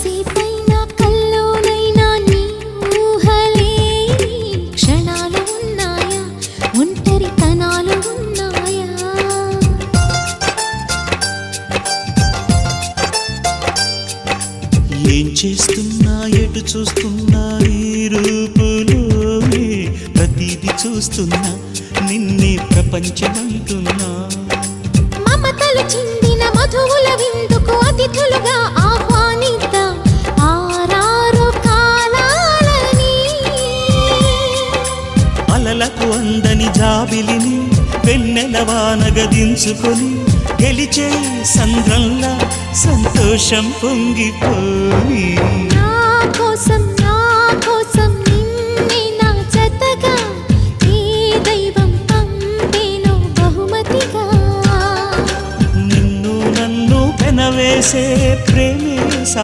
కాసేపైనా కల్లోనైనా నీ ఊహలే క్షణాలు ఉన్నాయా, ఒంటరితనాలు ఉన్నాయా? ఏం చేస్తున్నా ఎటు చూస్తున్నా ఈ రూపులోనే ప్రతిదీ చూస్తున్నా నిన్నే ప్రపంచమంటున్నా. మమతలు చిందిన మధువుల విందుకు అతిథులుగా ఆహ్వానిద్దాం ఆరారు కాలాలని. అలలకు అందని జాబిలిని వెన్నెల వానగదించుకొని గెలిచే సంద్రంలా సంతోషం పొంగిపోయి. నా కోసం నిన్నే నా జతగా ఏ దైవం పంపేనో బహుమతిగా. నిన్ను నన్ను పెనవేసే ప్రేమే